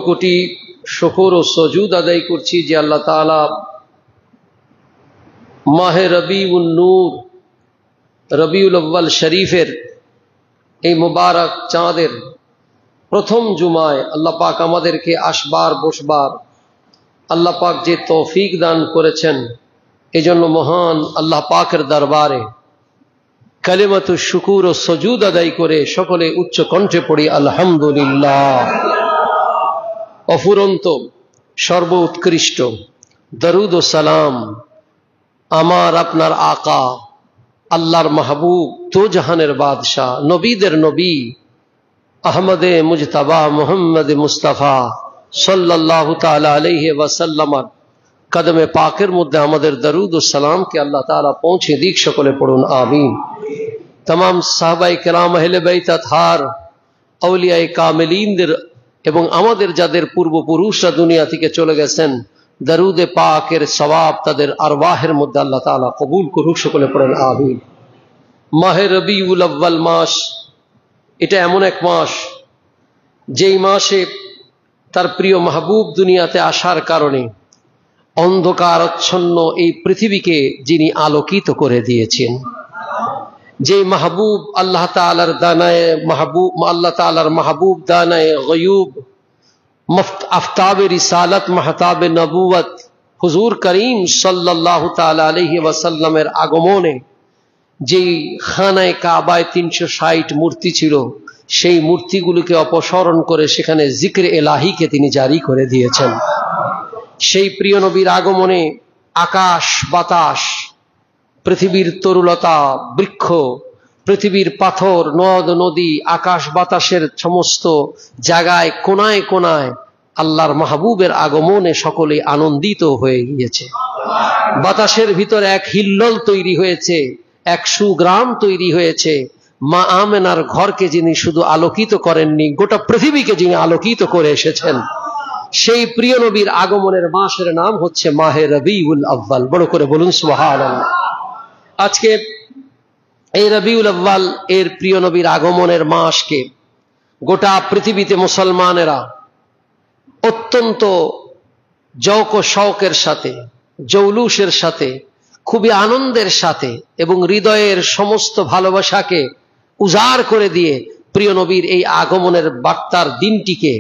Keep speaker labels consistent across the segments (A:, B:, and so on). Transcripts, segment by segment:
A: কোটি শুকর ও সজুদ আদায় করছি যে আল্লাহ তাআলা মাহে রবিউন নূর রবিউল আউয়াল শরীফের এই মুবারক চাঁদের প্রথম জুমায় আল্লাহ পাক আমাদেরকে আসবার বসবার আল্লাহ পাক যে তৌফিক দান করেছেন, এজন্য মহান আল্লাহ পাকের দরবারে কালিমাতুশ শুকুর ও সজুদ আদায় করে সকলে উচ্চ কণ্ঠে পড়ি আলহামদুলিল্লাহ। অফুরন্ত সর্ব উৎকৃষ্ট দরুদ ও সালাম আমার আপনার আকা আল্লাহর মাহবুব দো জাহানের বাদশাহ নবীদের নবী আহমদে মুজতবা মুহাম্মদ মুস্তাফা সাল্লাল্লাহু তাআলা আলাইহি ওয়াসাল্লামের কদমে পাকের মধ্যে আমাদের দরুদ ও সালামকে আল্লাহ তাআলা পৌঁছে দিক। সকলে পড়ুন আমিন। तमाम সাহাবায়ে কেরাম আহলে বাইত আতহার আউলিয়ায়ে কামিলিনদের এবং আমাদের যাদের পূর্বপুরুষরা দুনিয়া থেকে চলে গেছেন, দরুদে পাকের সওয়াব তাদের আরওয়াহের মধ্যে আল্লাহ তাআলা কবুল করুক। সকলে পড়েন আমিন। মাহে রবিউল আউয়াল মাস, এটা এমন এক মাস যেই মাসে তার প্রিয় মাহবুব দুনিয়াতে আসার কারণে অন্ধকারাচ্ছন্ন এই পৃথিবীকে যিনি আলোকিত করে দিয়েছেন, যে মাহবুব আল্লাহ তাআলার দানায়ে মাহবুব, আল্লাহ তাআলার মাহবুব দানায়ে গয়ুব আফতাবে রিসালাত মাহতাবে নবুয়ত হুজুর করিম সাল্লাল্লাহু তাআলা আলাইহি ওয়াসাল্লামের আগমনে যেই খানায়ে কাবায় 360 মূর্তি ছিল, সেই মূর্তিগুলোকে অপসারণ করে সেখানে জিক্র এলাহিকে তিনি জারি করে দিয়েছেন। সেই প্রিয় নবীর আগমনে আকাশ বাতাস, পৃথিবীর তরুলতা বৃক্ষ, পৃথিবীর পাথর নদ নদী, আকাশ বাতাসের সমস্ত জায়গায় কোনায় কোনায় আল্লাহর মাহবুবের আগমনে সকলে আনন্দিত হয়ে গিয়েছে। বাতাসের ভিতর এক হিল্লোল তৈরি হয়েছে, এক সুগ্রাম তৈরি হয়েছে। মা আমেনার ঘরকে যিনি শুধু আলোকিত করেননি, গোটা পৃথিবীকে যিনি আলোকিত করে এসেছেন, সেই প্রিয় নবীর আগমনের মাসের নাম হচ্ছে মাহে রবিউল আউয়াল। বড় করে বলুন সুবহানাল্লাহ। আজকে এই রবিউল আউয়াল এর প্রিয় নবীর আগমনের মাসকে গোটা পৃথিবীতে মুসলমানেরা অত্যন্ত জৌক ও শৌকের সাথে, জৌলুসের সাথে, খুবই আনন্দের সাথে এবং হৃদয়ের সমস্ত ভালোবাসাকে উজাড় করে দিয়ে প্রিয় নবীর এই আগমনের বার্তার দিনটিকে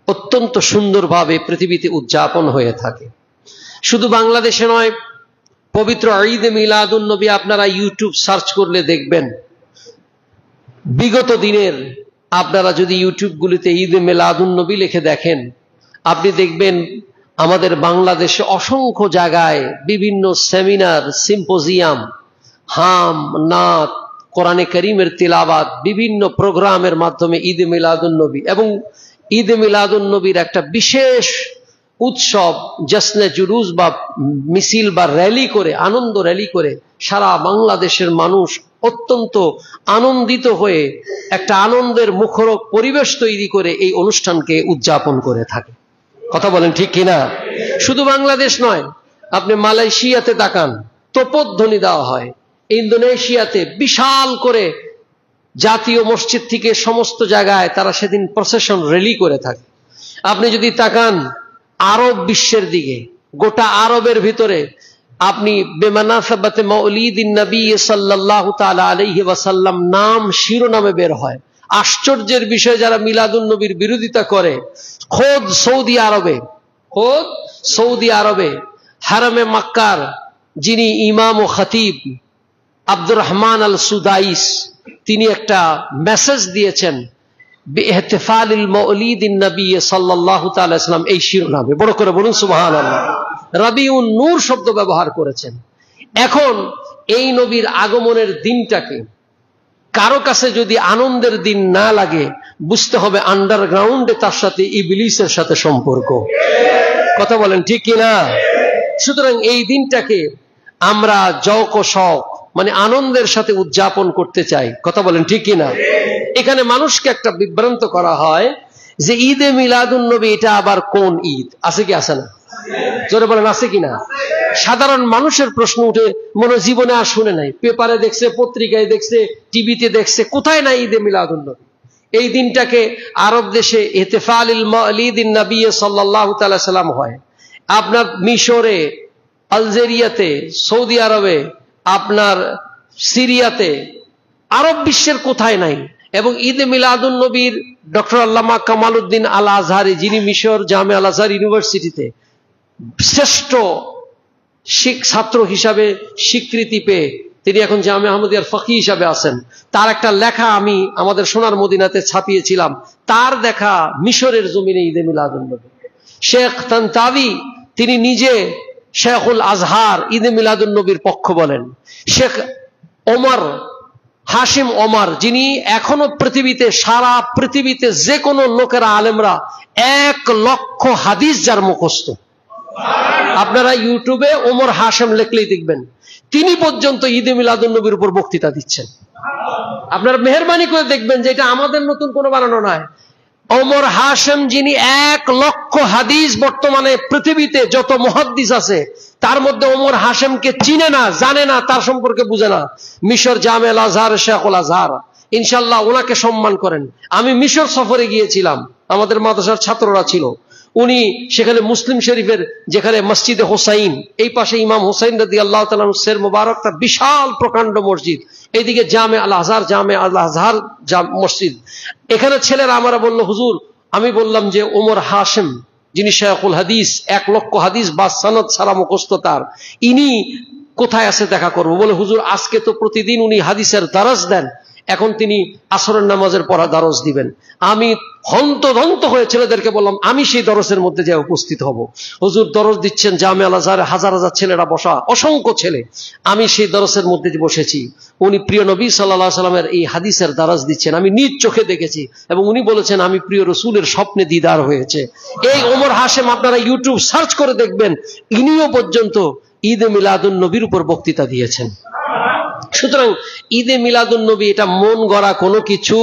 A: অত্যন্ত সুন্দরভাবে পৃথিবীতে উদযাপন হয়ে থাকে। শুধু বাংলাদেশে নয়, পবিত্র ঈদ মিলাদুন নবী আপনারা ইউটিউব সার্চ করলে দেখবেন। বিগত দিনের আপনারা যদি ইউটিউবগুলিতে ঈদ মিলাদুন নবী লিখে দেখেন, আপনি দেখবেন আমাদের বাংলাদেশে অসংখ্য জায়গায় বিভিন্ন সেমিনার, সিম্পোজিয়াম, হাম, নাত, কোরআনে কারীমের তিলাওয়াত, বিভিন্ন প্রোগ্রামের মাধ্যমে ঈদ মিলাদুন নবী এবং ঈদ মিলাদুন নবীর একটা বিশেষ উৎসব জশ্নে জুলুস বা মিছিল বা র্যালি করে, আনন্দ র্যালি করে সারা বাংলাদেশের মানুষ অত্যন্ত আনন্দিত হয়ে একটা আনন্দের মুখরক পরিবেশ তৈরি করে এই অনুষ্ঠানকে উদযাপন করে থাকে। কথা বলেন ঠিক কিনা? শুধু বাংলাদেশ নয়, আপনি মালয়েশিয়াতে তাকান, তোপধ্বনি দেওয়া হয়। ইন্দোনেশিয়াতে বিশাল করে জাতীয় মসজিদ থেকে সমস্ত জায়গায় তারা সেদিন প্রসেশন র্যালি করে থাকে। আপনি যদি তাকান আরব বিশ্বের দিকে, গোটা আরবের ভিতরে আপনি বেমানাসাবাতে মাউলিদিন নবী সাল্লাল্লাহু তাআলা আলাইহি ওয়াসাল্লাম নাম শিরোনামে বের হয়। আশ্চর্যের বিষয়, যারা মিলাদুন নবীর বিরোধিতা করে, খোদ সৌদি আরবে হারামে মক্কার যিনি ইমাম ও খতিব আব্দুর রহমান আল সুদাইস, তিনি একটা মেসেজ দিয়েছেন বিইহতিফালিল মাউলিদিন নবী সাল্লাল্লাহু তাআলা আলাইহি ওয়াসাল্লাম, এই শিরোনামে। বড় করে বলুন সুবহানাল্লাহ। রবিউন নূর শব্দ ব্যবহার করেছেন। এখন এই নবীর আগমনের দিনটাকে কারো কাছে যদি আনন্দের দিন না লাগে, বুঝতে হবে আন্ডারগ্রাউন্ডে তার সাথে ইবলিসের সাথে সম্পর্ক। কথা বলেন ঠিক কিনা? সুতরাং এই দিনটাকে আমরা জৌক ও শৌক মানে আনন্দের সাথে উদযাপন করতে চাই। কথা বলেন ঠিক কিনা? এখানে মানুষকে একটা বিভ্রান্ত করা হয় যে ঈদে মিলাদুন নবী এটা আবার কোন ঈদ? আছে কি আছে না? জোরে বলেন আছে কিনা? সাধারণ মানুষের প্রশ্ন উঠে, মনে জীবনে আর শুনে নাই, পেপারে দেখছে, পত্রিকায় দেখছে, টিভিতে দেখছে, কোথায় নাই ঈদে মিলাদুন নবী। এই দিনটাকে আরব দেশে ইহতিফালুল মাউলিদিন নবী সাল্লাল্লাহু তাআলা সাল্লাম হয়। আপনার মিশরে, আলজেরিয়াতে, সৌদি আরবে, আপনার সিরিয়াতে, আরব বিশ্বের কোথায় নাই। এবং ঈদে মিলাদুন নবীর ডক্টর আল্লামা কামাল উদ্দিন আল আজহারি, যিনি মিশর জামে আল আজহার ইউনিভার্সিটিতে শ্রেষ্ঠ ছাত্র হিসাবে স্বীকৃতি পেয়ে তিনি এখন জামে আহমদিয়ার ফকি হিসাবে আছেন, তার একটা লেখা আমি আমাদের সোনার মদিনাতে ছাপিয়েছিলাম। তার দেখা মিশরের জমিনে ঈদে মিলাদুন নবী। শেখ তানতাবি তিনি নিজে শেখুল আজহার ঈদে মিলাদুন নবীর পক্ষ বলেন। শেখ ওমর হাশিম ওমর, যিনি এখনো পৃথিবীতে, সারা পৃথিবীতে যে কোনো লোকেরা আলেমরা 1 লক্ষ হাদিস যার মুখস্থ, আপনারা ইউটিউবে ওমর হাশিম লিখলেই দেখবেন, তিনি পর্যন্ত ঈদে মিলাদুন নবীর উপর বক্তৃতা দিচ্ছেন। আপনারা মেহেরবানি করে দেখবেন যে এটা আমাদের নতুন কোনো বানানো নয়। ওমর হাশিম, যিনি 1 লক্ষ হাদিস, বর্তমানে পৃথিবীতে যত মুহাদ্দিস আছে তার মধ্যে ওমর হাশিমকে চিনে না, জানে না, তার সম্পর্কে বুঝে না। মিশর জামে আল আজহার শেখুল আজহার, ইনশাআল্লাহ ওনাকে সম্মান করেন। আমি মিশর সফরে গিয়েছিলাম, আমাদের মাদ্রাসার ছাত্ররা ছিল। উনি সেখানে মুসলিম শরীফের যেখানে মসজিদে হোসাইন, এই পাশে ইমাম হোসাইন রাদিয়াল্লাহু তাআলা সের মুবারক, তার বিশাল প্রকাণ্ড মসজিদ, এইদিকে জামে আল আজহার, জামে আল আজহার মসজিদ। এখানে ছেলেরা আমরা বলল, হুজুর, আমি বললাম যে ওমর হাশিম যিনি শেখুল হাদিস, 1 লক্ষ হাদিস বা সনদ সারা মুখস্থ তার, ইনি কোথায় আছে দেখা করবো। বলে, হুজুর আজকে তো প্রতিদিন উনি হাদিসের দারস দেন, এখন তিনি আসরের নামাজের পড়া দারস দিবেন। আমি হন্তদন্ত হয়ে ছেলেদেরকে বললাম আমি সেই দরসের মধ্যে যাই উপস্থিত হব। হুজুর দরস দিচ্ছেন, জামে আল আজহারে হাজার হাজার ছেলেরা বসা, অসংখ্য ছেলে। আমি সেই দরসের মধ্যে বসেছি। উনি প্রিয় নবী সাল্লাল্লাহু আলাইহি সাল্লামের এই হাদিসের দারস দিচ্ছেন, আমি নিজ চোখে দেখেছি। এবং উনি বলেছেন আমি প্রিয় রসুলের স্বপ্নে দিদার হয়েছে। এই ওমর হাশিম, আপনারা ইউটিউব সার্চ করে দেখবেন, ইনিও পর্যন্ত ঈদে মিলাদুন নবীর উপর বক্তৃতা দিয়েছেন। সুতরাং ঈদে মিলাদুন নবী এটা মন গড়া কোনো কিছু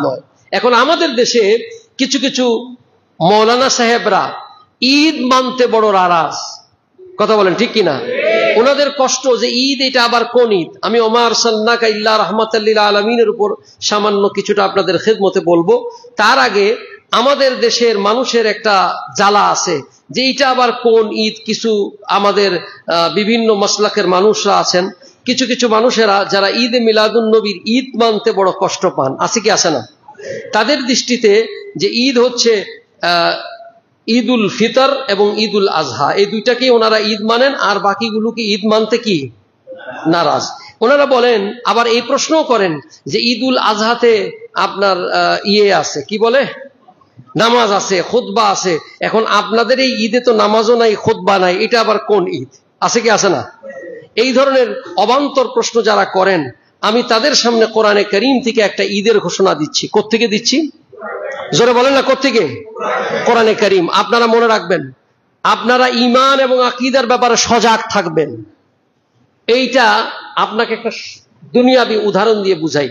A: নয়। এখন আমাদের দেশে কিছু কিছু মৌলানা সাহেবরা ঈদ মানতে বড় নারাজ, কথা বলেন ঠিক কিনা? ওনাদের কষ্ট যে ঈদ এটা আবার কোন ঈদ। আমি ওমা আরসালনাকা ইল্লা রাহমাতাল লিল আলামিনের উপর সামান্য কিছুটা আপনাদের খেদমতে বলবো। তার আগে আমাদের দেশের মানুষের একটা জ্বালা আছে যে এটা আবার কোন ঈদ। কিছু আমাদের বিভিন্ন মাসলাকের মানুষরা আছেন, কিছু কিছু মানুষেরা যারা ঈদে মিলাদুন নবীর ঈদ মানতে বড় কষ্ট পান, আছে কি আছে না? তাদের দৃষ্টিতে যে ঈদ হচ্ছে ঈদুল ফিতর এবং ঈদুল আজহা, এই দুইটাকেই ওনারা ঈদ মানেন, আর বাকিগুলোকে ঈদ মানতে কি নারাজ। ওনারা বলেন, আবার এই প্রশ্নও করেন যে ঈদুল আজহাতে আপনার আছে, কি বলে, নামাজ আছে, খুতবা আছে। এখন আপনাদের এই ঈদে তো নামাজও নাই, খুতবা নাই, এটা আবার কোন ঈদ? আছে কি আছে না? এই ধরনের অবান্তর প্রশ্ন যারা করেন, আমি তাদের সামনে কোরআনে কারীম থেকে একটা ঈদের ঘোষণা দিচ্ছি। কোত্থেকে দিচ্ছি? জোরে বলেন না, কোত্থেকে? কোরআনে কারীম। আপনারা মনে রাখবেন, আপনারা ঈমান এবং আকীদার ব্যাপারে সজাগ থাকবেন। এইটা আপনাকে একটা দুনিয়াবি উদাহরণ দিয়ে বুঝাই।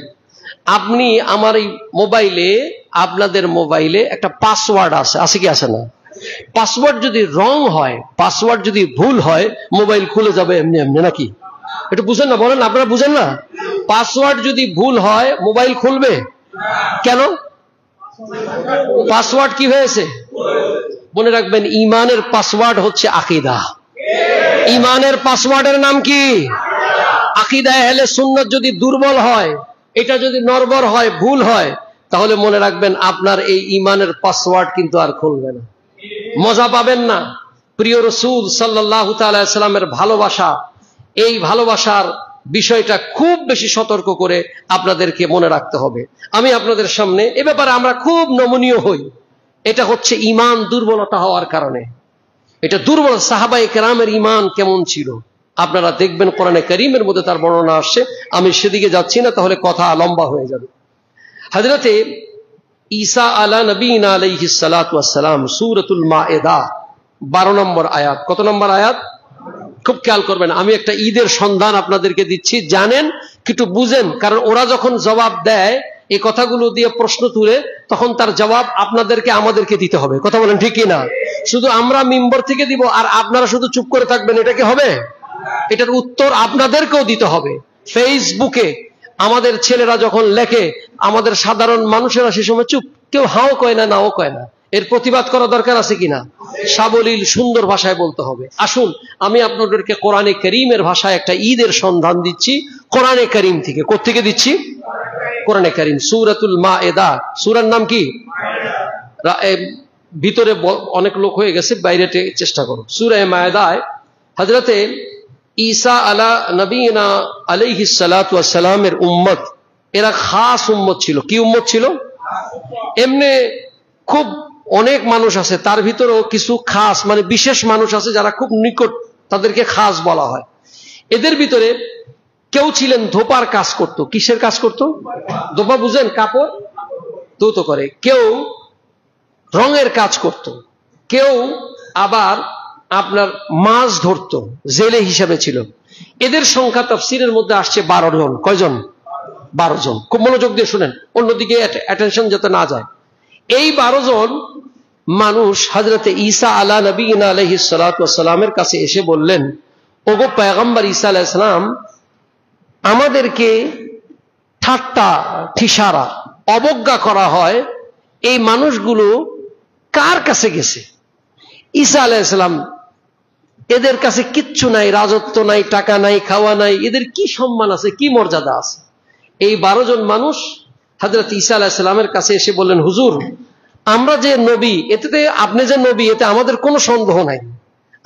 A: আপনি আমার এই মোবাইলে, আপনাদের মোবাইলে একটা পাসওয়ার্ড আছে, আছে কি আছে না? পাসওয়ার্ড যদি রং হয়, পাসওয়ার্ড যদি ভুল হয়, মোবাইল খুলে যাবে এমনি এমনি, নাকি? এটা বুঝেন না? বলেন, আপনারা বুঝেন না? পাসওয়ার্ড যদি ভুল হয় মোবাইল খুলবে কেন? পাসওয়ার্ড কি হয়েছে? মনে রাখবেন, ঈমানের পাসওয়ার্ড হচ্ছে আকীদা। ঈমানের পাসওয়ার্ডের নাম কি? আকীদা আহলে সুন্নাত যদি দুর্বল হয়, এটা যদি নড়বড় হয়, ভুল হয়, তাহলে মনে রাখবেন আপনার এই ঈমানের পাসওয়ার্ড কিন্তু আর খুলবে না, মজা পাবেন না। প্রিয় রাসূল সাল্লাল্লাহু তাআলা আলাইহি সাল্লামের ভালোবাসা, এই ভালোবাসার বিষয়টা খুব বেশি সতর্ক করে আপনাদেরকে মনে রাখতে হবে। আমি আপনাদের সামনে এ ব্যাপারে আমরা খুব নমনীয় হই। এটা হচ্ছে ঈমান দুর্বলতা হওয়ার কারণে। এটা দুর্বল। সাহাবায়ে কেরামের ঈমান কেমন ছিল আপনারা দেখবেন, কোরআনে কারীমের মধ্যে তার বর্ণনা আসছে। আমি সেদিকে যাচ্ছি না, তাহলে কথা লম্বা হয়ে যাবে। হযরতে ঈসা আলা নবীনা আলাইহিস সালাতু ওয়াস সালাম, সূরাতুল মায়েদা 12 নম্বর আয়াত। কত নম্বর আয়াত? খুব খেয়াল করবেন। আমি একটা ঈদের সন্ধান আপনাদেরকে দিচ্ছি, জানেন, একটু বুঝেন। কারণ ওরা যখন জবাব দেয় এই কথাগুলো দিয়ে প্রশ্ন তুলে, তখন তার জবাব আপনাদেরকে আমাদেরকে দিতে হবে। কথা বলেন ঠিক কি না? শুধু আমরা মিম্বর থেকে দিব আর আপনারা শুধু চুপ করে থাকবেন, এটা কি হবে? এটার উত্তর আপনাদেরকেও দিতে হবে। ফেসবুকে আমাদের ছেলেরা যখন লেখে, আমাদের সাধারণ মানুষেরা সে সময় চুপ, কেউ হাও কয় না, নাও কয় না। এর প্রতিবাদ করা দরকার আছে কিনা? সাবলীল সুন্দর ভাষায় বলতে হবে। আসুন আমি আপনাদেরকে কোরআনে কারীমের ভাষায় একটা ঈদের সন্ধান দিচ্ছি, কোরআনে কারীম থেকে। কোত্থেকে দিচ্ছি? কোরআনে কারীম, সূরাতুল মায়েদা। সূরার নাম কি? ভিতরে অনেক লোক হয়ে গেছে, বাইরে চেষ্টা করো। সূরা মায়েদায় হযরতে ঈসা আলা নবীনা আলাইহিস সালাতু ওয়াস সালামের উম্মত, এরা খাস উম্মত ছিল। কি উম্মত ছিল? এমনি খুব অনেক মানুষ আছে, তার ভিতরেও কিছু খাস মানে বিশেষ মানুষ আছে যারা খুব নিকট, তাদেরকে খাস বলা হয়। এদের ভিতরে কেউ ছিলেন ধোপার কাজ করত। কিসের কাজ করত? ধোপা বুঝেন? কাপড় ধৌত করে। কেউ রঙের কাজ করত, কেউ আবার আপনার মাছ ধরত, জেলে হিসাবে ছিল। এদের সংখ্যা তাফসীরের মধ্যে আসছে 12 জন। কয়জন? 12 জন। খুব মনোযোগ দিয়ে শুনেন, অন্যদিকে অ্যাটেনশন যাতে না যায়। এই 12 জন মানুষ হযরতে ঈসা আলা নবীনা আলাইহিস সালাতু ওয়াস সালামের কাছে এসে বললেন, ওগো পয়গম্বর ঈসা আলাইহিস সালাম, আমাদেরকে ঠাট্টা ঠিসারা অবজ্ঞা করা হয়, এই মানুষগুলো কার কাছে গেছে? ঈসা আলাইহিস সালাম, এদের কাছে কিচ্ছু নাই, রাজত্ব নাই, টাকা নাই, খাওয়া নাই, এদের কি সম্মান আছে, কি মর্যাদা আছে? এই 12 জন মানুষ হযরত ঈসা আলাইহিস সালামের কাছে এসে বললেন, হুজুর, আমরা যে নবী, এতে আপনি যে নবী, এতে আমাদের কোনো সন্দেহ নাই,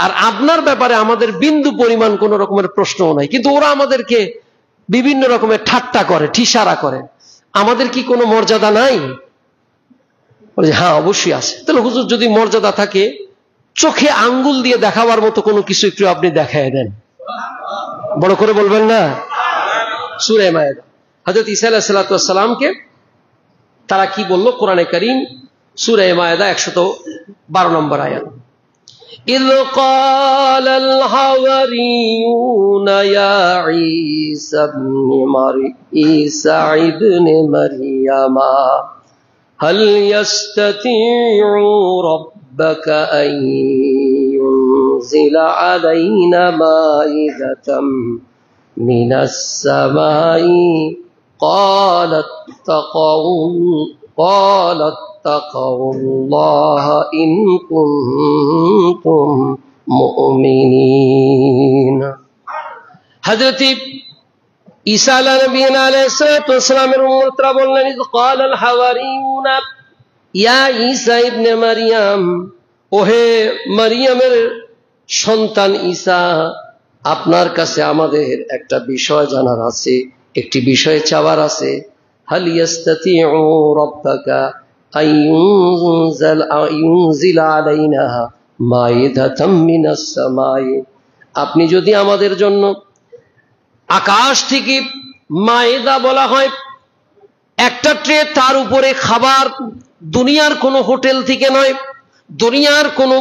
A: আর আপনার ব্যাপারে আমাদের বিন্দু পরিমাণ কোন রকমের প্রশ্নও নাই, কিন্তু ওরা আমাদেরকে বিভিন্ন রকমের ঠাট্টা করে, ঠিসারা করে, আমাদের কি কোনো মর্যাদা নাই? বলে, হ্যাঁ অবশ্যই আছে। তাহলে হুজুর, যদি মর্যাদা থাকে, চোখে আঙ্গুল দিয়ে দেখাবার মতো কোনো কিছু একটু আপনি দেখায় দেন। বড় করে বলবেন না? সূরা মায়েদা, হযরত ঈসা আলাইহিস সালাতু ওয়াস সালামকে তারা কি বলল? কোরআনে কারীম সূরা মায়েদা 112 নম্বর আয়াত। إذ قال الحواريون يا عيسى ابن مريم هل يستطيع ربك أن ينزل علينا مائدة من السماء قال اتقوا الله إن كنتم مؤمنين। হযরত ঈসা আলাইহিস সালামের উম্মতরা বললেন, ইয ক্বালাল হাওয়ারিয়ুনা ইয়া ঈসা ইবনে মারইয়াম, ওহে মারইয়ামের সন্তান ঈসা, আপনার কাছে আমাদের একটা বিষয় জানার আছে, একটি বিষয় চাওয়ার আছে। হাল ইয়াস্তাতিউ রাব্বুকা আইয়ুনজিলা আলাইনা মাইদাতাম মিনাস সামাই, আপনি যদি আমাদের জন্য আকাশ থেকে মায়েদা বলা হয় একটা ট্রে, তার উপরে খাবার দুনিয়ার কোনো হোটেল থেকে নয়, দুনিয়ার কোনো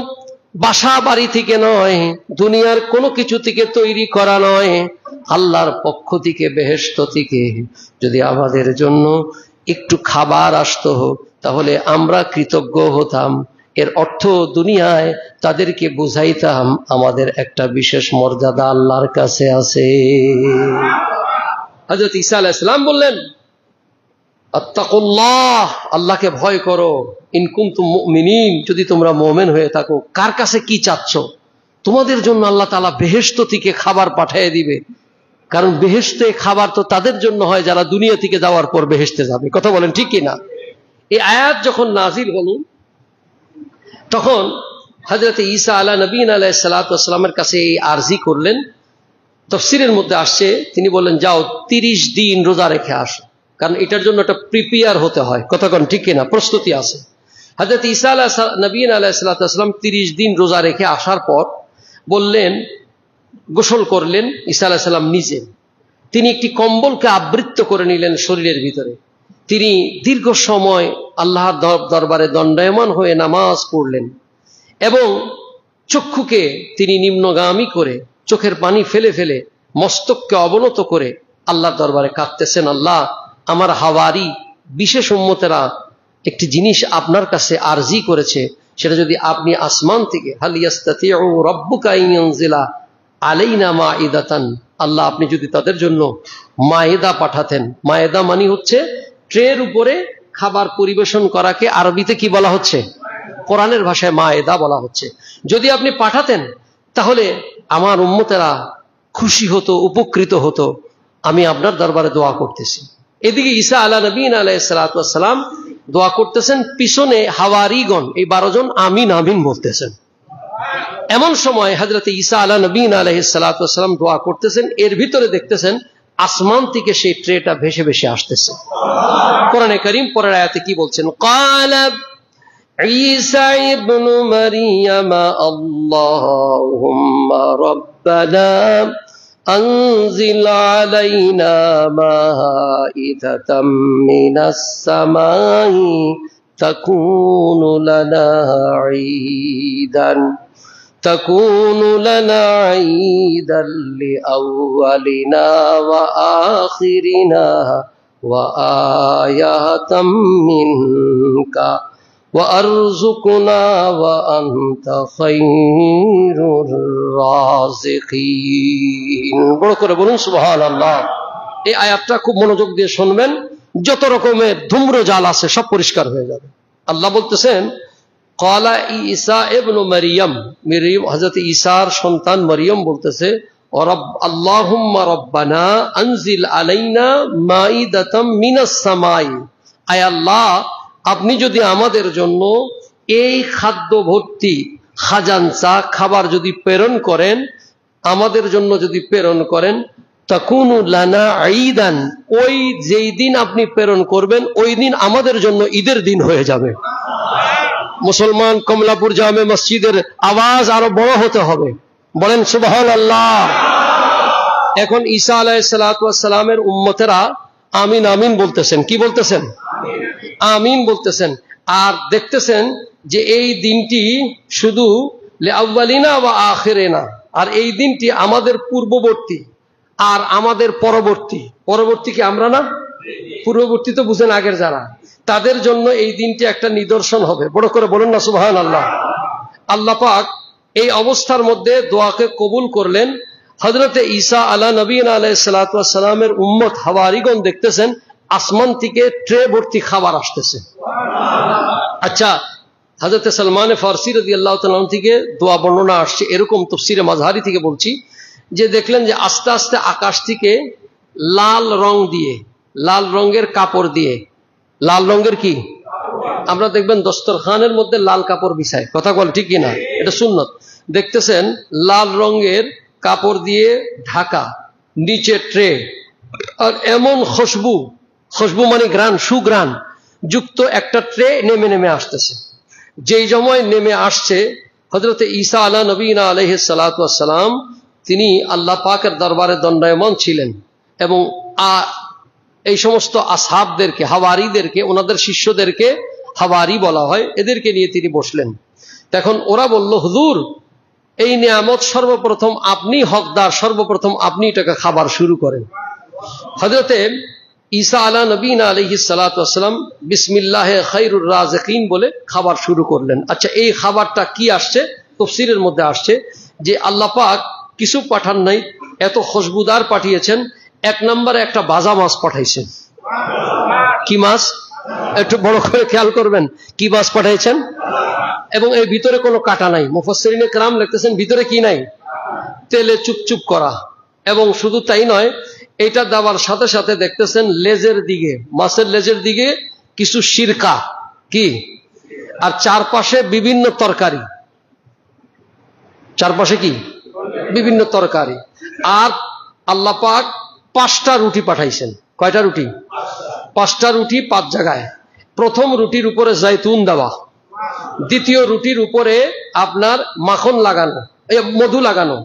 A: বাসা বাড়ি থেকে নয়, দুনিয়ার কোনো কিছু থেকে তৈরি করা নয়, আল্লাহর পক্ষ থেকে, বেহেশত থেকে যদি আমাদের জন্য একটু খাবার আসতো, তাহলে আমরা কৃতজ্ঞ হতাম। এর অর্থ দুনিয়ায় তাদেরকে বুঝাইতাম আমাদের একটা বিশেষ মর্যাদা আল্লাহর কাছে আছে। হযরত ঈসা আলাইহিস সালাম বললেন, আত্তাকুল্লাহ, আল্লাহকে ভয় করো, ইন কুনতুম মুমিনিন, যদি তোমরা মুমিন হয়ে থাকো। কার কাছে কি চাচ্ছ? তোমাদের জন্য আল্লাহ তাআলা বেহেশত থেকে খাবার পাঠিয়ে দিবে, কারণ বেহেশতে খাবার তো তাদের জন্য হয় যারা দুনিয়া থেকে যাওয়ার পর বেহেশতে যাবে। কথা বলেন ঠিক কি না? এই আয়াত যখন নাজিল হলো, তখন হযরত ঈসা আলা নবীনা আলাইহিস সালাতু ওয়াস সালামের কাছে এই আরজি করলেন। তাফসীরের মধ্যে আসছে, তিনি বললেন, যাও 30 দিন রোজা রেখে আসো, কারণ এটার জন্য একটা প্রিপেয়ার হতে হয়। কথা কোন ঠিক কিনা? প্রস্তুতি আছে। হযরত ঈসা নবীনা আলাইহিস সালাতু ওয়াস সালাম 30 দিন রোজা রেখে আসার পর বললেন, গোসল করলেন ঈসা আলাইহিস সালাম নিজে। তিনি একটি কম্বলকে আবৃত করে নিলেন শরীরের ভিতরে। তিনি দীর্ঘ সময় আল্লাহর দরবারে দণ্ডায়মান হয়ে নামাজ পড়লেন এবং চক্ষুকে তিনি নিম্নগামী করে, চোখের পানি ফেলে ফেলে, মস্তককে অবনত করে আল্লাহর দরবারে কাঁদতেছেন, আল্লাহ, আমার হাওয়ারি বিশেষ উম্মতেরা একটি জিনিস আপনার কাছে আরজি করেছে, সেটা যদি আপনি আসমান থেকে, হাল ইয়াস্তাতিউ রাব্বুকা আন ইউনজিলা আলাইনা মাইদাতান, আল্লাহ আপনি যদি তাদের জন্য মায়েদা পাঠাতেন। মায়েদা মানে হচ্ছে ট্রের উপরে খাবার পরিবেশন করাকে আরবিতে কি বলা হচ্ছে? কোরআনের ভাষায় মায়েদা বলা হচ্ছে। যদি আপনি পাঠাতেন তাহলে আমার উম্মতেরা খুশি হতো, উপকৃত হতো। আমি আপনার দরবারে দোয়া করতেছি। এদিকে ঈসা আলা নবীন আলাইহিস সালাতু ওয়াস সালাম দোয়া করতেছেন, পিছনে হাওয়ারিগণ এই 12 জন আমিন আমিন বলতেছেন। এমন সময় হযরত ঈসা আলা নবীন আলাইহিস সালাতু ওয়াস সালাম দোয়া করতেছেন, এর ভিতরে দেখতেছেন আসমান থেকে সেই ট্রেটা ভেসে ভেসে আসতেছে। কোরআনে কারীম পরের আয়াতে কি বলছেন? ক্বালা ঈসা ইবনু মারইয়াম আল্লাহুম্মা রাব্বানা আনজিল আলাইনা মাইদাতাম মিনাস সামাই তাকুনু লানা ঈদান تكون لنا عيدا لأولنا وآخرنا وآية منك وأرزقنا وأنت خير الرازقين। বড় করে বলুন সুবহানাল্লাহ। এই আয়াতটা খুব মনোযোগ দিয়ে শুনবেন, যত রকমের ধূম্রজাল আছে সব পরিষ্কার হয়ে যাবে। আল্লাহ বলতেছেন ক্বালা ঈসা ইবনু মারইয়াম, হযরত ঈসার সন্তান মরিয়ম বলতেছে, আল্লাহুম্মা রাব্বানা আনজিল আলাইনা মাইদাতাম মিনাস সামাই, আয় আল্লাহ আপনি যদি আমাদের জন্য এই খাদ্য ভর্তি খাজাঞ্চা খাবার যদি প্রেরণ করেন, আমাদের জন্য যদি প্রেরণ করেন, তাকুনু লানা ঈদান, ওই যেই দিন আপনি প্রেরণ করবেন ওই দিন আমাদের জন্য ঈদের দিন হয়ে যাবে। মুসলমান কমলাপুর জামে মসজিদের আওয়াজ আরো বড় হতে হবে, বলেন সুবহানাল্লাহ। এখন ঈসা আলাইহিস সালাতু ওয়াস সালামের উম্মতেরা আমিন আমিন বলতেছেন। কি বলতেছেন? আমিন বলতেছেন। আর দেখতেছেন যে এই দিনটি শুধু লিআউয়ালিনা ওয়া আখিরিনা, আর এই দিনটি আমাদের পূর্ববর্তী আর আমাদের পরবর্তী। পরবর্তী কি আমরা না? পূর্ববর্তী তো বুঝেন আগের যারা, তাদের জন্য এই দিনটি একটা নিদর্শন হবে। বড় করে বলুন না সুবহানাল্লাহ। আল্লাহ পাক এই অবস্থার মধ্যে দোয়াকে কবুল করলেন। হযরতে ঈসা আলা নবীনা আলাইহিস সালাতু ওয়াস সালামের উম্মত হাওয়ারিগণ দেখতেছেন আসমান থেকে ট্রে ভর্তি খাবার আসতেছে। আচ্ছা, হযরতে সালমান ফারসি রাদিয়াল্লাহু তাআলা থেকে দোয়া বর্ণনা আসছে, এরকম তাফসীরে মাযহারি থেকে বলছি, যে দেখলেন যে আস্তে আস্তে আকাশ থেকে লাল রং দিয়ে, লাল রঙের কাপড় দিয়ে, লাল রঙের কি আমরা দেখবেন দস্তরখানের মধ্যে লাল কাপড় বিছায়, কথা বল ঠিক কিনা, এটা সুন্নত। দেখতেছেন লাল রঙের কাপড় দিয়ে ঢাকা, নিচে ট্রে, আর এমন খুশবু, খুশবু মানে গ্রান, সুগ্রান যুক্ত একটা ট্রে নেমে নেমে আসতেছে। যেই সময় নেমে আসছে হযরতে ঈসা আলা নবীনা আলাইহিস সালাতু ওয়াস সালাম, তিনি আল্লাহ পাকের দরবারে দণ্ডায়মান ছিলেন এবং এই সমস্ত আসহাবদেরকে, হাওয়ারিদেরকে, ওনাদের শিষ্যদেরকে হাওয়ারি বলা হয়, এদেরকে নিয়ে তিনি বসলেন। তখন ওরা বলল, হুজুর এই নিয়ামত সর্বপ্রথম আপনি হকদার, সর্বপ্রথম আপনি এটাকে খাবার শুরু করেন। হযরতে ঈসা আলা নবীনা আলাইহিস সালাতু ওয়াস সালাম বিসমিল্লাহে খায়রুর রাজিকিন বলে খাবার শুরু করলেন। আচ্ছা, এই খাবারটা কি আসছে? তাফসীরের মধ্যে আসছে যে আল্লাহ পাক কিছু পাঠান নাই, এত খুশবুদার পাঠিয়েছেন। এক নম্বরে একটা ভাজা মাছ পাঠাইছেন। কি মাছ? একটু বড় করে খেয়াল করবেন, কি মাছ পাঠাইছেন? এবং এর ভিতরে কোনো কাটা নাই। মুফাসসিরিনে কেরাম লিখতেছেন ভিতরে কি নাই? তেলে চুপচুপ করা। এবং শুধু তাই নয়, এটা দেওয়ার সাথে সাথে দেখতেছেন লেজের দিকে, মাছের লেজের দিকে কিছু সিরকা, কি, আর চারপাশে বিভিন্ন তরকারি, চারপাশে কি বিভিন্ন তরকারি। আর আল্লাহ পাক 5টা রুটি পাঠাইছেন। কয়টা রুটি? 5টা রুটি 5 জায়গায়। প্রথম রুটির উপরে জৈতুন দেওয়া, দ্বিতীয় রুটির উপরে আপনার মাখন লাগানো, মধু লাগানো,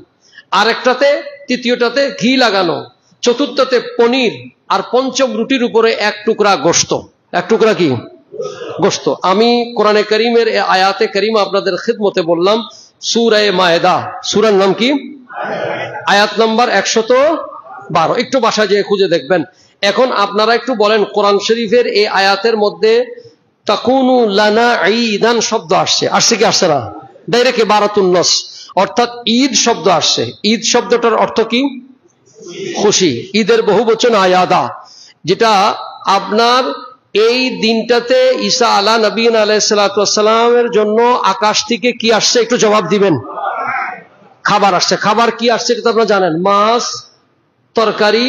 A: আরেকটাতে, তৃতীয়টাতে ঘি লাগানো, চতুর্থতে পনির, আর পঞ্চম রুটির উপরে 1 টুকরা গোশত। 1 টুকরা কি? গোশত। আমি কোরআনে কারীমের আয়াতে কারীমা আপনাদের খিদমতে বললাম, সূরা মায়েদা, সূরার নাম কি? আয়াত নাম্বার 112। একটু বাসায় যেয়ে খুঁজে দেখবেন। এখন আপনারা একটু বলেন, কোরআন শরীফের এই আয়াতের মধ্যে তাকুনু লানা ঈদান শব্দ আসছে, আসছে কি আসছে না? ডাইরেক্ট ইবারাতুন নাস। অর্থাৎ ঈদ শব্দ আসছে। ঈদ শব্দটার অর্থ কি? খুশি। ঈদের বহুবচন আয়াদা, যেটা আপনার এই দিনটাতে ঈসা আলা নবীন আলাইহিসসালামের জন্য আকাশ থেকে কি আসছে একটু জবাব দিবেন। খাবার আসছে। খাবার কি আসছে এটা আপনারা জানেন, মাছ, তরকারি,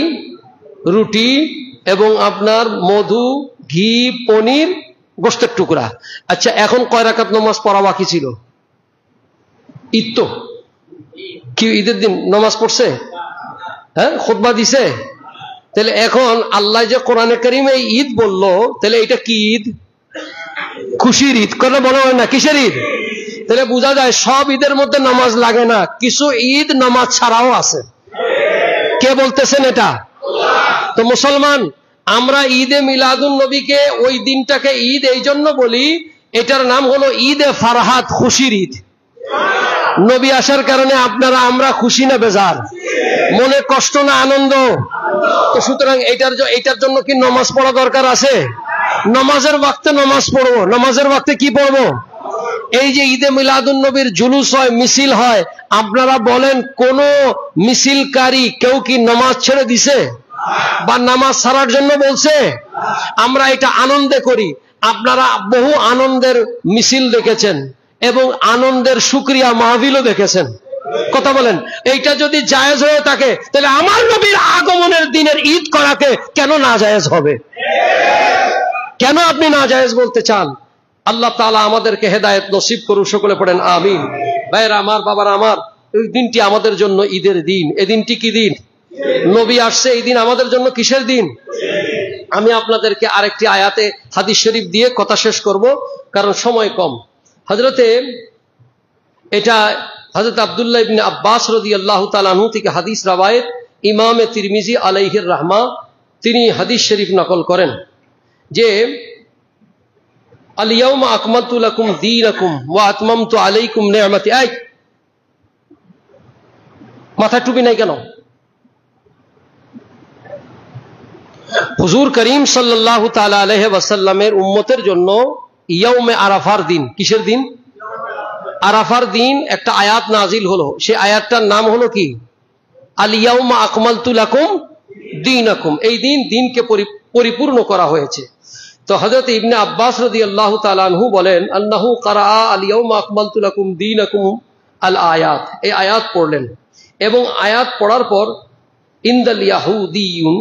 A: রুটি এবং আপনার মধু, ঘি, পনির, গোশতের টুকরা। আচ্ছা, এখন কয় রাকাত নামাজ পড়া বাকি ছিল? ঈদ তো কি ঈদের দিন নামাজ পড়ছে? হ্যাঁ, খুতবা দিছে। তাহলে এখন আল্লাহ যে কোরআনে কারিমে ঈদ বললো, তাহলে এটা কি ঈদ? খুশির ঈদ। কথা বলা হয় না, কিসের ঈদ? তাহলে বোঝা যায় সব ঈদের মধ্যে নামাজ লাগে না, কিছু ঈদ নামাজ ছাড়াও আছে। কে বলতেছেন এটা? তো মুসলমান, আমরা ঈদে মিলাদুন নবীকে, ওই দিনটাকে ঈদ এই জন্য বলি, এটার নাম হলো ঈদে ফারহাত, খুশির ঈদ। নবী আসার কারণে আপনারা আমরা খুশি না বেজার? মনে কষ্ট না আনন্দ? তো সুতরাং এটার জন্য কি নামাজ পড়া দরকার আছে? নামাজের ওয়াক্তে নামাজ পড়বো। নামাজের ওয়াক্তে কি পড়বো? এই যে ঈদে মিলাদুন নবীর জুলুস হয়, মিছিল হয়, আপনারা বলেন কোন মিছিলকারী কেউ কি নামাজ ছেড়ে দিছে বা নামাজ ছাড়ার জন্য বলছে? আমরা এটা আনন্দে করি। আপনারা বহু আনন্দের মিছিল দেখেছেন এবং আনন্দের শুকরিয়া মাহফিলও দেখেছেন। কথা বলেন, এইটা যদি জায়েজ হয়ে থাকে, তাহলে আমার নবীর আগমনের দিনের ঈদ করাকে কেন না জায়েজ হবে? কেন আপনি না জায়েজ বলতে চান? আল্লাহ তাআলা আমাদেরকে হেদায়েত নসিব করুন, সকলে পড়েন আমিন। ভাইরা আমার, বাবার আমার, এই দিনটি আমাদের জন্য ঈদের দিন। এই দিনটি কি দিন? নবী আসছে, এই দিন আমাদের জন্য কিসের দিন? আমি আপনাদেরকে আরেকটি আয়াতে হাদিস শরীফ দিয়ে কথা শেষ করব, কারণ সময় কম। এটা হযরত আব্দুল্লাহ ইবনে আব্বাস রাদিয়াল্লাহু তাআলা আনহু থেকে হাদিস রাওয়ায়াত, ইমামে তিরমিজি আলাইহির রাহমা তিনি হাদিস শরীফ নকল করেন যে আল ইয়াউমা আকমালতু লাকুম দীনাকুম ওয়া আতমামতু আলাইকুম নি'মাতি। এই মাথায় টুপি নাই কেন? হুজুর করিম সাল্লাল্লাহু তাআলা আলাইহি ওয়াসাল্লামের উম্মতের জন্য ইয়াউমে আরাফার দিন, কিসের দিন? আরাফার দিন একটা আয়াত নাজিল হলো। সেই আয়াতটার নাম হলো কি? আল ইয়াউমা আকমালতু লাকুম দীনাকুম। এই দিন দিনকে পরিপূর্ণ করা হয়েছে। তো হযরত ইবনে আব্বাস রাদিয়াল্লাহু তাআলা আনহু বলেন, আন্নাহু ক্বারা আল ইয়াউমা আকমালতু লাকুম দীনাকুম আল আয়াত। এই আয়াত পড়লেন এবং আয়াত পড়ার পর ইনদাল ইয়াহুদিয়ুন,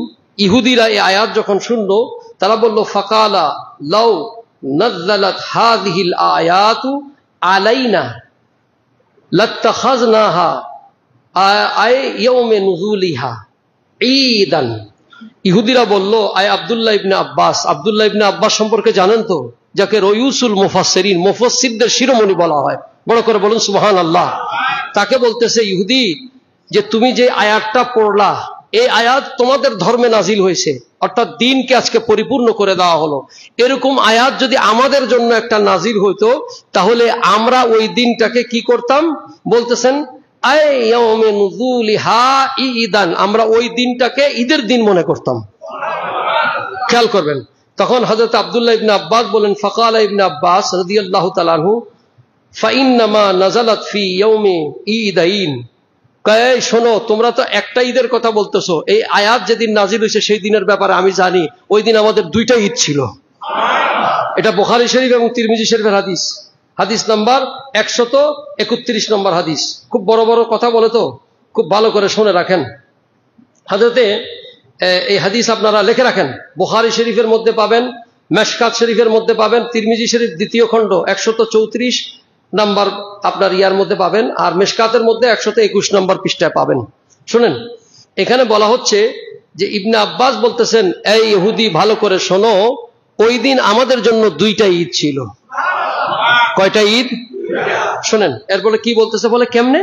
A: ইহুদিরা এই আয়াত যখন শুনলো, তারা বলল, ফাকালা লাউ নাযালাত হাযিহিল আয়াতু আলাইনা লাত্তাখাযনাহা আই ইয়াউমে নুজুলিহা ঈদান। ইহুদিরা বলল, আয় আব্দুল্লাহ ইবনে আব্বাস। আব্দুল্লাহ ইবনে আব্বাস সম্পর্কে জানেন তো, যাকে রয়ুসুল মুফাসসিরিন, মুফাসসিরদের শিরোমণি বলা হয়। বড় করে বলুন সুবহানাল্লাহ। তাকে বলতেছে ইহুদি যে তুমি যে আয়াতটা পড়লা, এই আয়াত তোমাদের ধর্মে নাজিল হয়েছে, অর্থাৎ দিনকে আজকে পরিপূর্ণ করে দেওয়া হলো। এরকম আয়াত যদি আমাদের জন্য একটা নাজিল হইতো, তাহলে আমরা ওই দিনটাকে কি করতাম? বলতেছেন আমরা ওই দিনটাকে ঈদের দিন মনে করতাম। খেয়াল করবেন। তখন হযরত আব্দুল্লাহ ইবনে আব্বাস বলেন, ফাকালা ইবনে আব্বাস রাদিয়াল্লাহু তাআলা আনহু, ফাইন্নামা নাযালাত ফি ইয়াউমি ঈদাইন। কয়, শোনো, তোমরা তো একটা ঈদের কথা বলতেছো, এই আয়াত যেদিন নাজিল হয়েছে সেই দিনের ব্যাপারে আমি জানি। ওই দিন আমাদের দুইটা ঈদ ছিল। এটা বুখারী শরীফ এবং তিরমিজি শরীফের হাদিস, হাদিস নাম্বার 131 নম্বর হাদিস। খুব বড় বড় কথা বলে, তো খুব ভালো করে শুনে রাখেন। হাদিসে এই হাদিস আপনারা লিখে রাখেন। বুখারী শরীফের মধ্যে পাবেন, মেশকাত শরীফের মধ্যে পাবেন, তিরমিজি শরীফ দ্বিতীয় খণ্ড 134 নাম্বার আপনার ইয়ার মধ্যে পাবেন, আর মেশকাতের মধ্যে 121 নম্বর পৃষ্ঠায় পাবেন। শুনেন, এখানে বলা হচ্ছে যে ইবনে আব্বাস বলতেছেন, এই ইহুদি ভালো করে শোনো, ওই দিন আমাদের জন্য দুইটা ঈদ ছিল। কয়টা ঈদ? শুনেন, এরপরে কি বলতেছে, বলে কেমনে?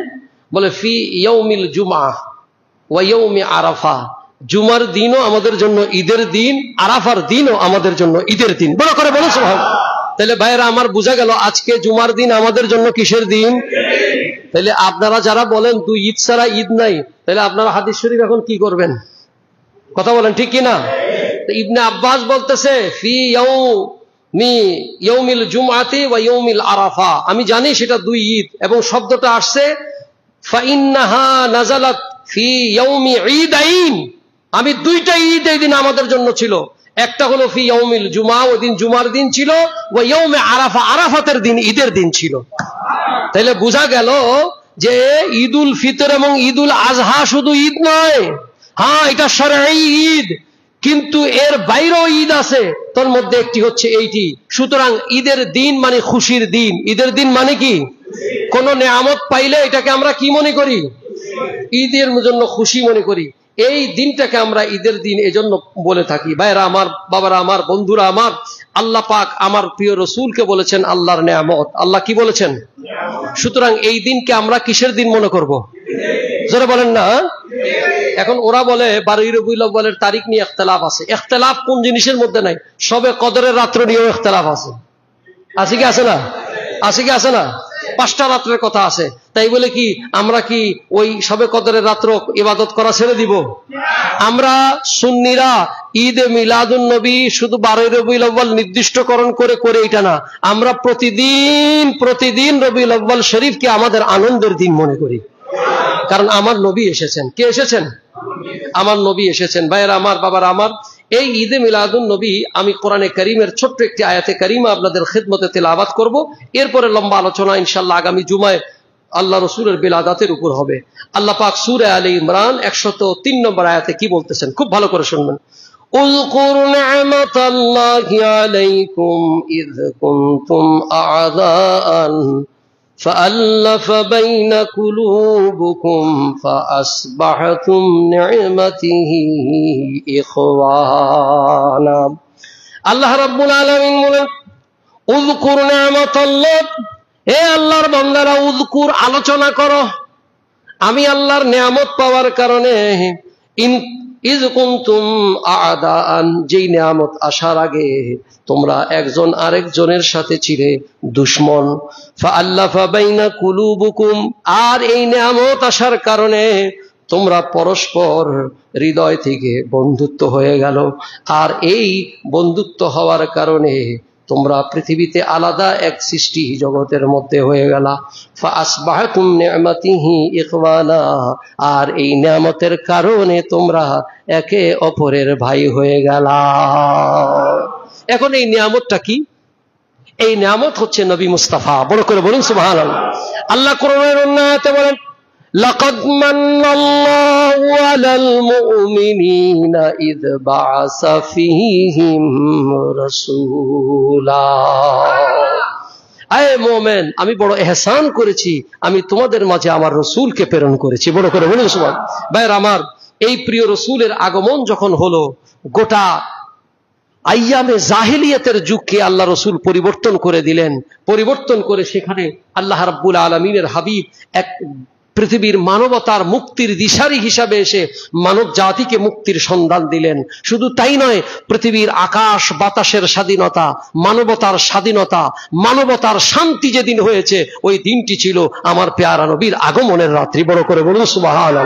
A: বলে ফি ইয়াউমিল জুমআহ ওয়া ইয়াউমি আরাফা। জুমার দিনও আমাদের জন্য ঈদের দিন, আরাফার দিনও আমাদের জন্য ঈদের দিন। বড় করে বলো সুবহানাল্লাহ। তাহলে ভাইয়েরা আমার, বোঝা গেল আজকে জুমার দিন আমাদের জন্য কিসের দিন? তাহলে আপনারা যারা বলেন দুই ঈদ ছাড়া ঈদ নাই, তাহলে আপনারা হাদিস শরীফ এখন কি করবেন? কথা বলেন, ঠিক কিনা? ইবনে আব্বাস বলতেছে ফি ইয়াউমিল জুমআতি ওয়া ইয়াউমিল আরাফা। আমি জানি সেটা দুই ঈদ, এবং শব্দটা আসছে ফাইন্নাহা নাযালাত ফি ইয়াউমি ঈদাইন, আমি দুইটা ঈদ এই দিন আমাদের জন্য ছিল। একটা হলো ফি ইয়াউমিল জুমা, ওই দিন জুমার দিন ছিল, ওয়া ইয়াউমে আরাফা, আরাফাতের দিন ঈদের দিন ছিল। তাহলে বোঝা গেল যে ঈদুল ফিতর এবং ঈদুল আজহা শুধু ঈদ নয়, হ্যাঁ এটা শরঈ ঈদ, কিন্তু এর বাইরেও ঈদ আছে, তার মধ্যে একটি হচ্ছে এইটি। সুতরাং ঈদের দিন মানে খুশির দিন। ঈদের দিন মানে কি? কোন নেয়ামত পাইলে এটাকে আমরা কি মনে করি? ঈদের জন্য খুশি মনে করি। এই দিনটাকে আমরা ঈদের দিন এজন্য বলে থাকি। ভাইরা আমার, বাবারা আমার, বন্ধুরা আমার, আল্লাহ পাক আমার প্রিয় রসুলকে বলেছেন আল্লাহর নেয়ামত। আল্লাহ কি বলেছেন? সুতরাং এই দিনকে আমরা কিসের দিন মনে করব? জোরে বলেন না। এখন ওরা বলে 12 রবিউল আউয়ালের তারিখ নিয়ে ইখতিলাফ আছে। ইখতিলাফ কোন জিনিসের মধ্যে নাই? সবে কদরের রাত্র নিয়েও ইখতিলাফ আছে। আছে কি আছে না? আছে কি আছে না? 5টা রাত্রের কথা আছে। তাই বলে কি আমরা কি ওই সবে কদরের রাত্র ইবাদত করা ছেড়ে দিব? আমরা সুন্নিরা ঈদে মিলাদুন নবী শুধু 12 রবিউল আউয়াল নির্দিষ্টকরণ করে করে এটা না, আমরা প্রতিদিন রবিউল আউয়াল শরীফকে আমাদের আনন্দের দিন মনে করি। কারণ আমার নবী এসেছেন। কে এসেছেন? আমার নবী এসেছেন। ভাইয়েরা আমার, বাবারা আমার, এই ঈদে মিলাদুন নবী আমি কোরআনে কারীমের ছোট্ট একটি আয়াতে কারীমা আপনাদের খিদমতে তেলাওয়াত করব। এরপরে লম্বা আলোচনা ইনশাআল্লাহ আগামী জুমায় আল্লাহ রসুলের বিলাদাতের উপর হবে। আল্লাহ পাক সূরা আলে ইমরান 103 নম্বর আয়াতে কি বলতেছেন খুব ভালো করে শুনবেন। উযকুর নি'মাতাল্লাহি আলাইকুম ইয কুনতুম আ'দাআন فألف بين قلوبكم فأصبحتم نعمته إخوانا। আল্লাহ রাব্বুল আলামিন বলেন উযকুর নি'মাতাল্লাহ, হে আল্লাহর বান্দারা, উযকুর আলোচনা করো আমি আল্লাহর নিয়ামত পাওয়ার কারণে, ইয কুনতুম আ'দাআন, যেই নিয়ামত আসার আগে তোমরা একজন আরেকজনের সাথে ছিলে দুশমন। ফাআল্লাফা বাইনা কুলুবুকুম, আর এই নিয়ামত আসার কারণে তোমরা পরস্পর হৃদয় থেকে বন্ধুত্ব হয়ে গেল। আর এই বন্ধুত্ব হওয়ার কারণে তোমরা পৃথিবীতে আলাদা এক সৃষ্টি জগতের মধ্যে হয়ে গেলা। ফাআসবাহতুম নি'মাতিহি ইখওয়ানা, আর এই নিয়ামতের কারণে তোমরা একে অপরের ভাই হয়ে গেলা। এখন এই নিয়ামতটা কি? এই নিয়ামত হচ্ছে নবী মুস্তাফা। বড় করে বলুন সুবহানাল্লাহ। আল্লাহ কোরআনের অন্য আয়াতে বলেন লাকাদ মান্নাল্লাহু আলাল মুমিনিনা ইয বা'আসা ফীহিম রাসূলা। আয়ে মুমিন, আমি বড় ইহসান করেছি, আমি তোমাদের মাঝে আমার রাসূলকে প্রেরণ করেছি। বড় করে বলুন সুবহানাল্লাহ। ভাইরা আমার, এই প্রিয় রাসূলের আগমন যখন হলো, গোটা আইয়ামে জাহিলিয়াতের যুগকে আল্লাহ রসুল পরিবর্তন করে দিলেন। পরিবর্তন করে সেখানে আল্লাহ রাব্বুল আলামিনের হাবিব এক পৃথিবীর মানবতার মুক্তির দিশারি হিসাবে এসে মানব জাতিকে মুক্তির সন্ধান দিলেন। শুধু তাই নয়, পৃথিবীর আকাশ বাতাসের স্বাধীনতা, মানবতার স্বাধীনতা, মানবতার শান্তি যেদিন হয়েছে, ওই দিনটি ছিল আমার পেয়ারা নবীর আগমনের রাত্রি। বড় করে বলুন সুবহানাল্লাহ।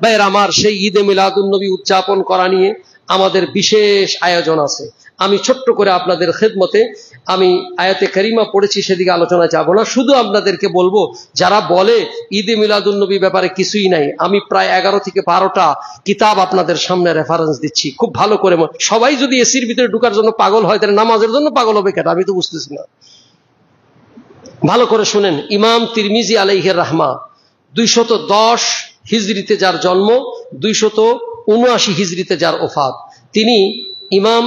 A: ভাইয়ের আমার, সেই ঈদে মিলাদুন নবী উদযাপন করা নিয়ে আমাদের বিশেষ আয়োজন আছে। আমি ছোট্ট করে আপনাদের খেদমতে আমি আয়াতে কারিমা পড়েছি, সেদিকে আলোচনা যাব না। শুধু আপনাদেরকে বলবো, যারা বলে ঈদে মিলাদুন নবী ব্যাপারে কিছুই নাই, আমি প্রায় 11 থেকে 12টা কিতাব আপনাদের সামনে রেফারেন্স দিচ্ছি। খুব ভালো করে, সবাই যদি এসির ভিতরে ঢুকার জন্য পাগল হয়, তাহলে নামাজের জন্য পাগল হবে কেন? আমি তো বুঝতেছি না। ভালো করে শুনেন। ইমাম তিরমিজি আলাইহির রাহমা 210 হিজরিতে যার জন্ম, 279 হিজরিতে যার ওফাত, তিনি ইমাম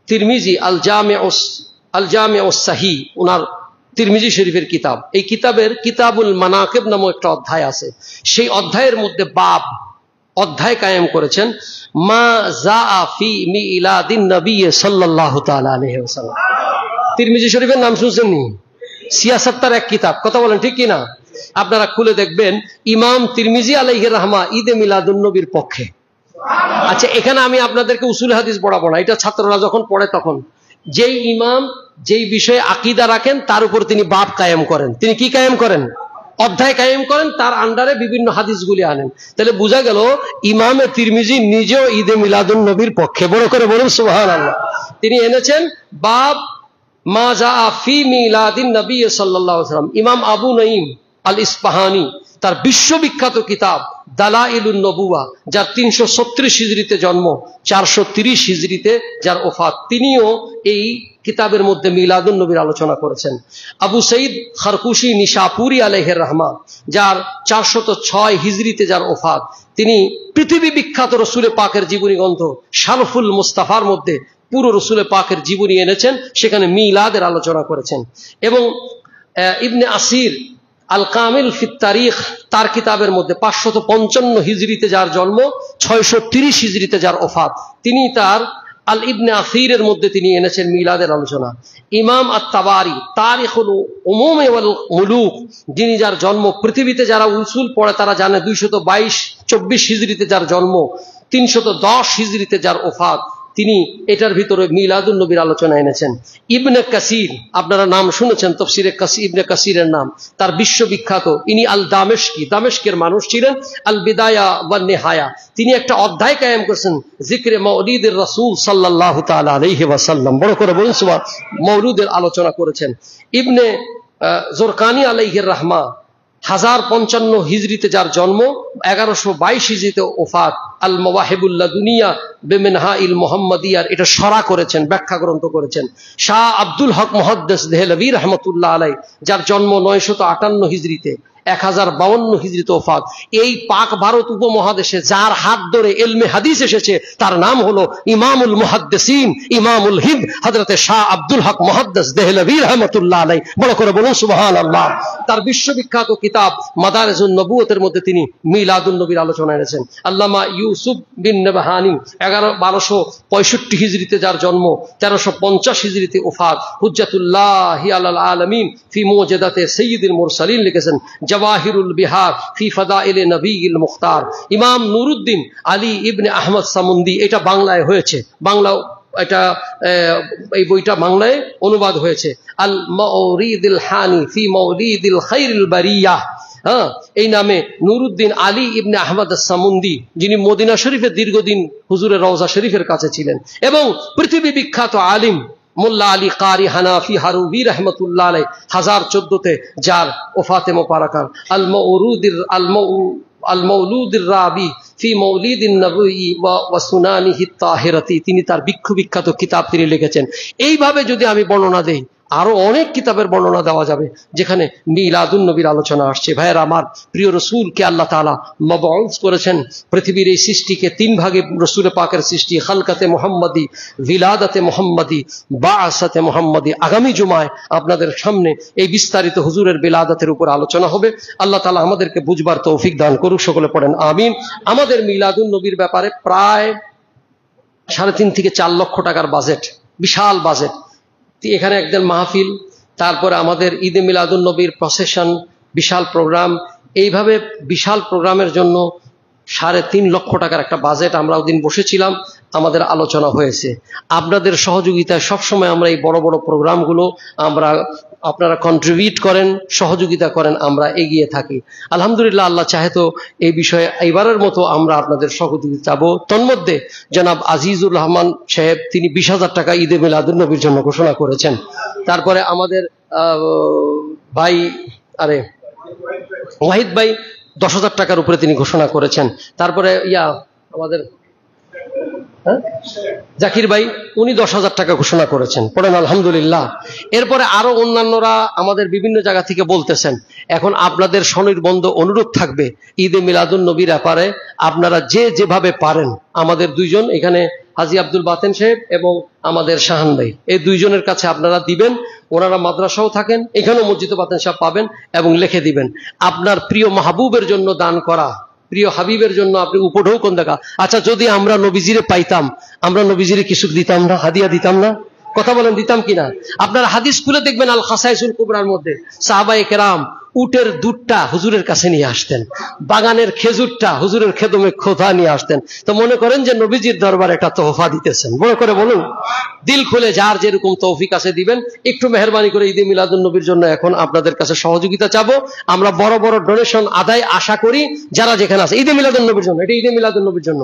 A: তিরমিজি আল জামিউস সাহিহ, ওনার তিরমিজি শরীফের কিতাব, এই কিতাবের কিতাবুল মানাকিব নামক একটা অধ্যায় আছে। সেই অধ্যায়ের মধ্যে বাব অধ্যায় কায়েম করেছেন মা জাআ ফি মিলাদিন নবী সাল্লাল্লাহু তাআলা আলাইহি ওয়াসাল্লাম। তিরমিজি শরীফের নাম শুনছেন নি? সিয়াসাত্তার এক কিতাব, কথা বলেন ঠিক কিনা? আপনারা খুলে দেখবেন ইমাম তিরমিজি আলাইহির রাহমা ঈদে মিলাদুন নবীর পক্ষে। আচ্ছা, এখানে আমি আপনাদেরকে উসুল হাদিস পড়াবো না, এটা ছাত্ররা যখন পড়ে তখন। যেই ইমাম যেই বিষয়ে আকীদা রাখেন তার উপর তিনি বাব কায়েম করেন। তিনি কি কায়েম করেন? অধ্যায় কায়েম করেন, তার আন্ডারে বিভিন্ন হাদিসগুলি আনেন। তাহলে বোঝা গেল ইমামে তিরমিজি নিজেও ঈদে মিলাদুন নবীর পক্ষে। বড় করে বলুন সুবহানাল্লাহ। তিনি এনেছেন বাব মা জাআ ফি মিলাদিন নবী সাল্লাল্লাহু আলাইহি ওয়াসাল্লাম। ইমাম আবু নঈম আল ইসফাহানি তার বিশ্ববিখ্যাত কিতাব দালাইলুন নবুয়া, যার 336 হিজরিতে জন্ম, 430 হিজরিতে যার ওফাত, তিনিও এই কিতাবের মধ্যে মিলাদুন নবীর আলোচনা করেছেন। আবু সঈদ খারকুশি নিশাপুরি আলাইহির রহমা, যার 406 হিজরিতে যার ওফাত, তিনি পৃথিবী বিখ্যাত রসুলে পাকের জীবনী গ্রন্থ শারফুল মুস্তাফার মধ্যে পুরো রসুলে পাকের জীবনী এনেছেন, সেখানে মিলাদের আলোচনা করেছেন। এবং ইবনে আসির আল কামিল ফিত তারিখ, তার কিতাবের মধ্যে 555 হিজরিতে যার জন্ম, 630 হিজরিতে যার ওফাত, তিনি তার আল ইবনে আসিরের মধ্যে তিনি এনেছেন মিলাদের আলোচনা। ইমাম আত-তাবারি তারিখুল উমুম ওয়াল মুলুক, যিনি যার জন্ম, পৃথিবীতে যারা উসুল পড়ে তারা জানে 224 হিজরিতে যার জন্ম, 310 হিজরিতে যার ওফাত, তিনি এটার ভিতরে মিলাদুন নবীর আলোচনা এনেছেন। ইবনে কাসির, আপনারা নাম শুনেছেন তফসিরে ইবনে কাসিরের নাম, তার বিশ্ববিখ্যাত, ইনি আল দামেশকি, দামেশকের মানুষ ছিলেন, আল বিদায়া ওয়ান নিহায়া, তিনি একটা অধ্যায় কায়েম করেছেন জিক্রে মওলিদের রাসূল সাল্লাল্লাহু তাআলা আলাইহি ওয়াসাল্লাম, বড় করে বলুন সুবহান, মওলুদের আলোচনা করেছেন। ইবনে জোরকানি আলাইহির রাহমা, 1055 হিজরিতে যার জন্ম, 1122 হিজরিতে ওফাত, আল মাওয়াহিবুল্লাহ দুনিয়া বেমিনহাইল মুহাম্মাদিয়ার এটা শরা করেছেন, ব্যাখ্যা গ্রন্থ করেছেন। শাহ আব্দুল হক মুহাদ্দিস দেহলভী রাহমাতুল্লাহ আলাইহি, যার জন্ম 958 হিজরিতে, 1052 হিজরিতে ওফাত। এই পাক ভারত উপমহাদেশে যার হাত ধরে ইলমে হাদিস এসেছে তার নাম হলো ইমামুল মুহাদ্দিসিন, ইমামুল হিদ, হযরতে শাহ আব্দুল হক মুহাদ্দিস দেহলভী রাহমাতুল্লাহ আলাইহি, বড় করে বলুন সুবহানাল্লাহ। তার বিশ্ববিখ্যাত কিতাব মাদারিজুন নবুয়তের মধ্যে তিনি মিলাদুন নবীর আলোচনা এনেছেন। আল্লামা ইউসুফ বিন নবহানি, 1265 হিজরিতে যার জন্ম, 1350 হিজরিতে ওফাত, হুজ্জাতুল্লাহি আলাল আলামিন ফি মুওজিদাতে সাইয়্যিদুল মুরসালিন লিখেছেন, জওয়াহিরুল বিহার ফি ফাদাইল নবীল মুখতার। ইমাম নুরুদ্দিন আলী ইবনে আহমদ সামুন্দি, এটা বাংলায় হয়েছে, বাংলা এটা এই বইটা বাংলায় অনুবাদ হয়েছে। আল মাওরিদুল হানি ফি মাওলিদিল খায়রুল বারিয়াহ, এই নামে নুরুদ্দিন আলী ইবনে আহমদ সামুন্দি, যিনি মদিনা শরীফে দীর্ঘদিন হুজুরের রওজা শরীফের কাছে ছিলেন, এবং পৃথিবী বিখ্যাত আলিম মোল্লা আলী কারি হানাফি হারুবি রহমতুল্লাহ আলাইহি, 1014তে যার ওফাতে মোবারকার। আল মৌলুদির রাবি ফি মৌলিদিন নবী ওয়া সুনানিহি তাহিরাতি, তিনি তার বিখ্যাত কিতাব তিনি লিখেছেন। এইভাবে যদি আমি বর্ণনা দেই, আরো অনেক কিতাবের বর্ণনা দেওয়া যাবে যেখানে মিলাদুন নবীর আলোচনা আসছে। ভাইয়ের আমার, প্রিয় রসুলকে আল্লাহ তাআলা মবউস করেছেন, পৃথিবীর এই সৃষ্টিকে 3 ভাগে রসুল পাকের সৃষ্টি, খালকাতে মুহাম্মাদি, ভিলাদাতে মুহাম্মাদি, বাআসাতে মুহাম্মাদি। আগামী জুমায় আপনাদের সামনে এই বিস্তারিত হুজুরের বিলাদাতের উপর আলোচনা হবে। আল্লাহ তাআলা আমাদেরকে বুঝবার তৌফিক দান করুক, সকলে পড়েন আমিন। আমাদের মিলাদুন নবীর ব্যাপারে প্রায় 3.5 থেকে 4 লক্ষ টাকার বাজেট, বিশাল বাজেট। এখানে একদিন মাহফিল, তারপরে আমাদের ঈদে মিলাদুন নবীর প্রসেশন, বিশাল প্রোগ্রাম, এইভাবে বিশাল প্রোগ্রামের জন্য 3.5 লক্ষ টাকার একটা বাজেট। আমরা ওদিন বসেছিলাম, আমাদের আলোচনা হয়েছে। আপনাদের সহযোগিতায় সবসময় আমরা এই বড় বড় প্রোগ্রামগুলো আপনারা কন্ট্রিবিউট করেন, সহযোগিতা করেন, আমরা এগিয়ে থাকি। আলহামদুলিল্লাহ, আল্লাহ চাহে তো এই বিষয়ে এইবারের মতো আমরা আপনাদের সহযোগিতা চাবো। তন্মধ্যে জনাব আজিজুর রহমান সাহেব, তিনি 20,000 টাকা ঈদে মিলাদুন নবীর জন্য ঘোষণা করেছেন। তারপরে আমাদের ভাই ওয়াহিদ ভাই 10,000 টাকার উপরে তিনি ঘোষণা করেছেন। তারপরে আমাদের জাকির ভাই, উনি 10,000 টাকা ঘোষণা করেছেন, পড়েন আলহামদুলিল্লাহ। এরপরে আরো অন্যান্যরা আমাদের বিভিন্ন জায়গা থেকে বলতেছেন। এখন আপনাদের স্বনির্বন্ধ অনুরোধ থাকবে, ঈদে মিলাদুন নবীর ব্যাপারে আপনারা যে যেভাবে পারেন, আমাদের 2 জন এখানে হাজী আব্দুল বাতেন সাহেব এবং আমাদের শাহান ভাই, এই 2 জনের কাছে আপনারা দিবেন। ওনারা মাদ্রাসাও থাকেন, এখানেও মসজিদে বাতেন সাহেব পাবেন, এবং লিখে দিবেন আপনার প্রিয় মাহবুবের জন্য দান করা, প্রিয় হাবিবের জন্য আপনি উপঢৌকন দেখা। আচ্ছা, যদি আমরা নবীজিরে পাইতাম, আমরা নবীজিরে কিছু দিতাম না, হাদিয়া দিতাম না? কথা বলেন, দিতাম কিনা? আপনারা হাদিস খুলে দেখবেন, আল খাসাইসুল কুবরার মধ্যে সাহাবায়ে কেরাম উটের দুধটা হুজুরের কাছে নিয়ে আসতেন, বাগানের খেজুরটা হুজুরের খেদমে খোদা নিয়ে আসতেন। তো মনে করেন যে নবীজির দরবারে একটা তোহফা দিতেছেন। বড় করে বলুন, দিল খুলে যার যেরকম তৌফিক আছে দিবেন। একটু মেহরবানি করে ঈদে মিলাদুন নবীর জন্য এখন আপনাদের কাছে সহযোগিতা চাবো। আমরা বড় বড় ডোনেশন আদায় আশা করি, যারা যেখানে আছে ঈদে মিলাদুন নবীর জন্য, এটা ঈদে মিলাদুন নবীর জন্য।